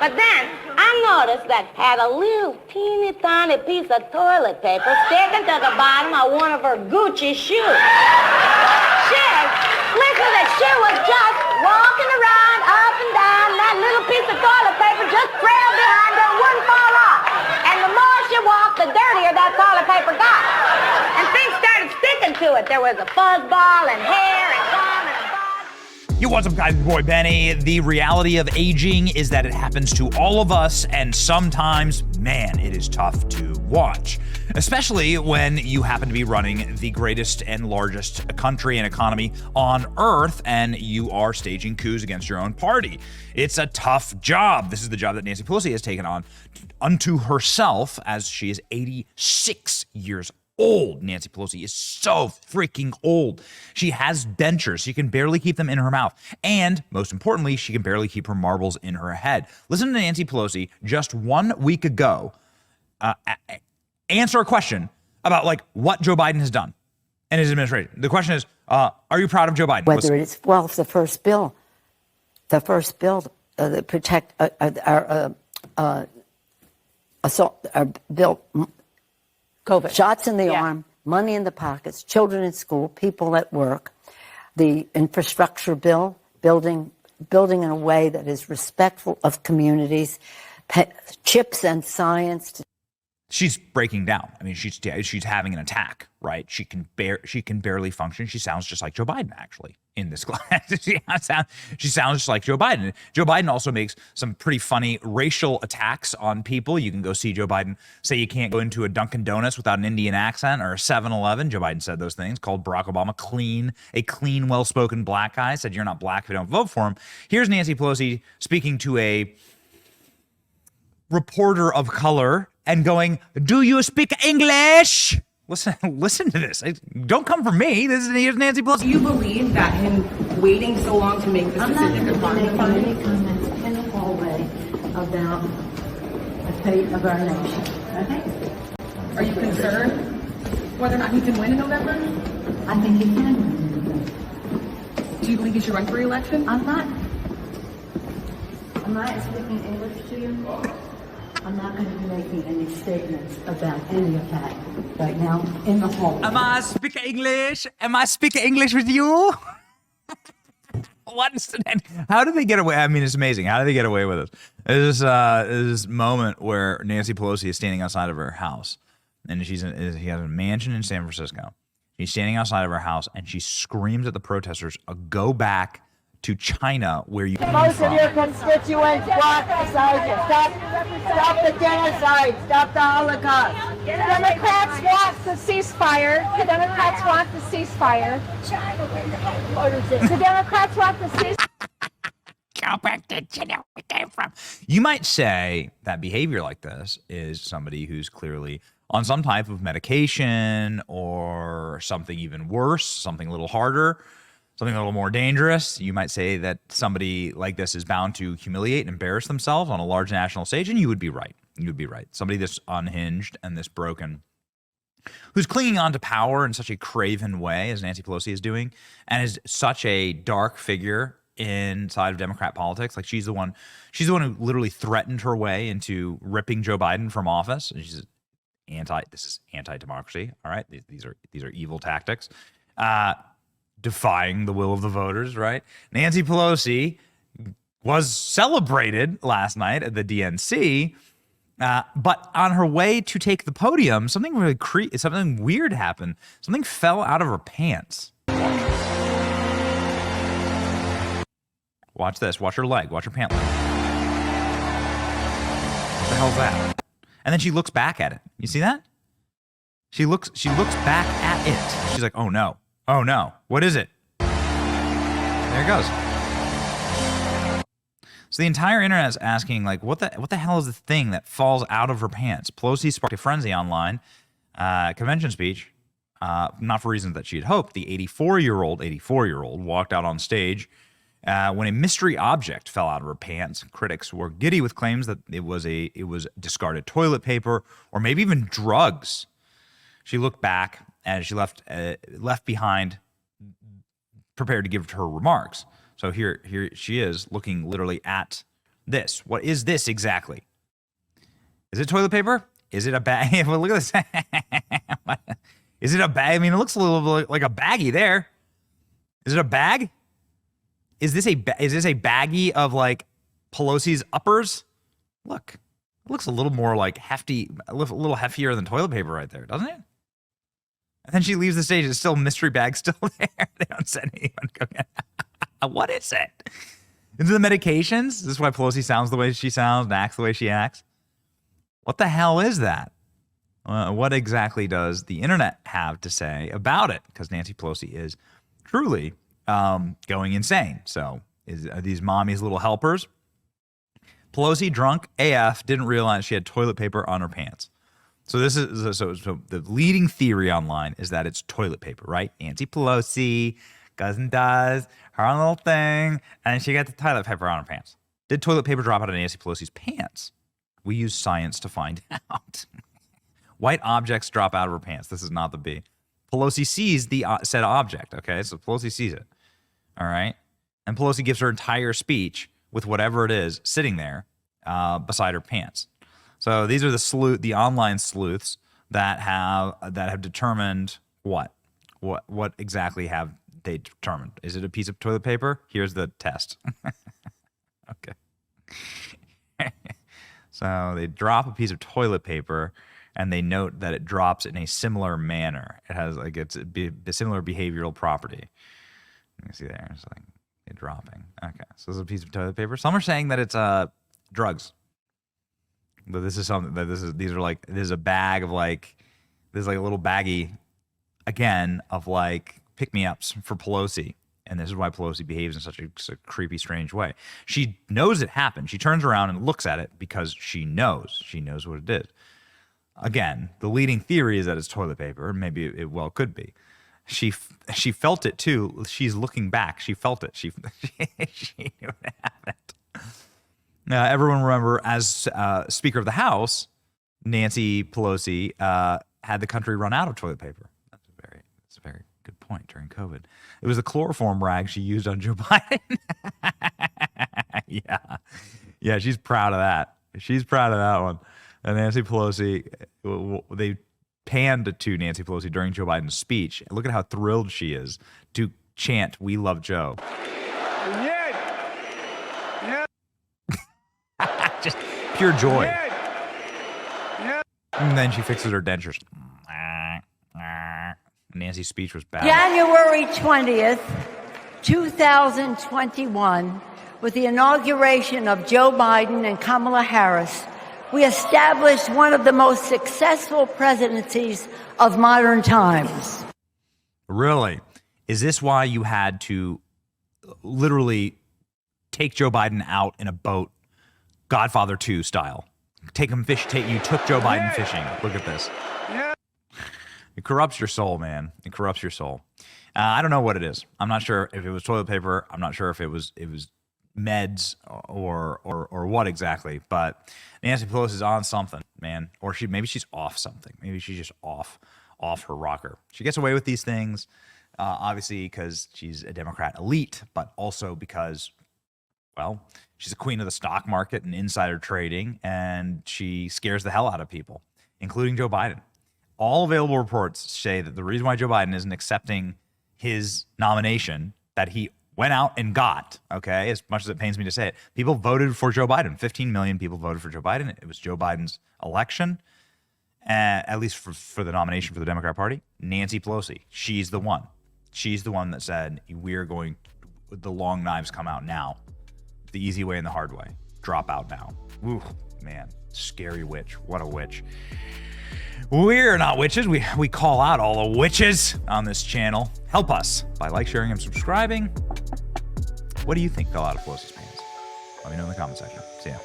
But then I noticed that had a little teeny tiny piece of toilet paper sticking to the bottom of one of her Gucci shoes. She was just walking around up and down. That little piece of toilet paper just trailed behind her and wouldn't fall off. And the more she walked, the dirtier that toilet paper got. And things started sticking to it. There was a fuzzball and hair and gum and a buzz. Yo, what's up, guys? Boy Benny. The reality of aging is that it happens to all of us, and sometimes, man, it is tough to watch. Especially when you happen to be running the greatest and largest country and economy on earth, and you are staging coups against your own party. It's a tough job. This is the job that Nancy Pelosi has taken on unto herself, as she is 86 years old. Nancy Pelosi is so freaking old. She has dentures. She can barely keep them in her mouth. And most importantly, she can barely keep her marbles in her head. Listen to Nancy Pelosi just 1 week ago answer a question about like what Joe Biden has done and his administration. The question is, are you proud of Joe Biden? Whether it's, well, it's the first bill that protect assault, bill, COVID. Shots in the arm, money in the pockets, children in school, people at work, the infrastructure bill, building in a way that is respectful of communities, chips and science. She's breaking down. I mean, she's having an attack, right? She can barely function. She sounds just like Joe Biden, actually, in this class. She sounds just like Joe Biden. Joe Biden also makes some pretty funny racial attacks on people. You can go see Joe Biden say you can't go into a Dunkin' Donuts without an Indian accent, or a 7-Eleven. Joe Biden said those things, called Barack Obama a clean, well-spoken black guy, said you're not black if you don't vote for him. Here's Nancy Pelosi speaking to a reporter of color and going, "Do you speak English?" Listen to this. Don't come for me. Here's Nancy Pelosi. Do you believe that him waiting so long to make this decision could harm the country? Any comments in the hallway about the fate of our nation. Okay? Are you concerned whether or not he can win in November? I think he can win. Do you believe he should run for re-election? I'm not speaking English to you. I'm not going to be making any statements about any attack right now in the hall. Am I speaking English? Am I speaking English with you? How did they get away? I mean, it's amazing. How did they get away with it? There's this moment where Nancy Pelosi is standing outside of her house, and she has a mansion in San Francisco. She's standing outside of her house, and she screams at the protesters, "Go back to China, where you Most of your constituents block beside you. Stop the genocide. Stop the Holocaust. Democrats want the ceasefire. The Democrats want the ceasefire. The Democrats want the ceasefire. Go back to China, where we came from." You might say that behavior like this is somebody who's clearly on some type of medication, or something even worse, something a little harder, something a little more dangerous. You might say that somebody like this is bound to humiliate and embarrass themselves on a large national stage, and you would be right. You would be right. Somebody this unhinged and this broken, who's clinging on to power in such a craven way as Nancy Pelosi is doing, and is such a dark figure inside of Democrat politics. Like she's the one who literally threatened her way into ripping Joe Biden from office. She's this is anti-democracy. All right. These are evil tactics. Defying the will of the voters, right? Nancy Pelosi was celebrated last night at the DNC, but on her way to take the podium, something weird happened. Something fell out of her pants. Watch this. Watch her leg. Watch her pant leg. What the hell's that? And then she looks back at it. You see that? She looks back at it. She's like, "Oh no. Oh no, what is it?" There it goes. So the entire internet is asking, like, what the hell is the thing that falls out of her pants? Pelosi sparked a frenzy online, convention speech, not for reasons that she had hoped. The 84-year-old walked out on stage when a mystery object fell out of her pants. Critics were giddy with claims that it was discarded toilet paper or maybe even drugs. She looked back and she left behind, prepared to give her remarks. So here she is looking literally at This. What is this exactly? Is it toilet paper? Is it a bag? Well, look at this. Is it a bag? I mean, it looks a little bit like a baggie there. Is it a bag? Is this a baggie of like Pelosi's uppers? Look, it looks a little more like hefty, a little heftier than toilet paper right there, doesn't it? And then she leaves the stage. It's still mystery bag still there. They don't send anyone to go get it. What is it? Is it the medications? Is this why Pelosi sounds the way she sounds and acts the way she acts? What the hell is that? What exactly does the internet have to say about it? Because Nancy Pelosi is truly going insane. So are these mommy's little helpers? Pelosi, drunk AF, didn't realize she had toilet paper on her pants. So this is so the leading theory online is that it's toilet paper, right? Nancy Pelosi goes and does her own little thing, and she got the toilet paper on her pants. Did toilet paper drop out of Nancy Pelosi's pants? We use science to find out. White objects drop out of her pants. This is not the B. Pelosi sees the said object, okay? So Pelosi sees it, all right? And Pelosi gives her entire speech with whatever it is sitting there beside her pants. So these are the online sleuths that have determined what exactly have they determined? Is it a piece of toilet paper? Here's the test. Okay. So they drop a piece of toilet paper, and they note that it drops in a similar manner. It has it's a similar behavioral property. You can see there, it's like it dropping. Okay, so this is a piece of toilet paper. Some are saying that it's drugs. But this is something that this is a bag of this is like a little baggie again of like pick-me-ups for Pelosi. And this is why Pelosi behaves in such a creepy, strange way. She knows it happened. She turns around and looks at it because she knows. She knows what it is. Again, the leading theory is that it's toilet paper. Maybe it well could be. She felt it too. She's looking back. She felt it. She knew it happened. Everyone remember, as Speaker of the House, Nancy Pelosi had the country run out of toilet paper. That's a very good point during COVID. It was the chloroform rag she used on Joe Biden. Yeah, she's proud of that. She's proud of that one. And Nancy Pelosi, they panned to Nancy Pelosi during Joe Biden's speech. Look at how thrilled she is to chant, "We love Joe." Just pure joy. And then she fixes her dentures. Nancy's speech was bad. January 20th, 2021, with the inauguration of Joe Biden and Kamala Harris, we established one of the most successful presidencies of modern times. Really? Is this why you had to literally take Joe Biden out in a boat, Godfather 2 style? Take him fish. You took Joe Biden fishing. Look at this. It corrupts your soul, man. It corrupts your soul. I don't know what it is. I'm not sure if it was toilet paper. I'm not sure if it was meds or what exactly. But Nancy Pelosi's on something, man. Or maybe she's off something. Maybe she's just off her rocker. She gets away with these things, obviously because she's a Democrat elite, but also because, well, she's a queen of the stock market and insider trading, and she scares the hell out of people, including Joe Biden. All available reports say that the reason why Joe Biden isn't accepting his nomination that he went out and got, okay, as much as it pains me to say it, people voted for Joe Biden. 15 million people voted for Joe Biden. It was Joe Biden's election, at least for the nomination for the Democrat Party. Nancy Pelosi, she's the one. She's the one that said, we're going, the long knives come out now. The easy way and the hard way. Drop out now. Ooh, man, scary witch. What a witch. We're not witches. We call out all the witches on this channel. Help us by sharing, and subscribing. What do you think fell out of Pelosi's pants? Let me know in the comment section. See ya.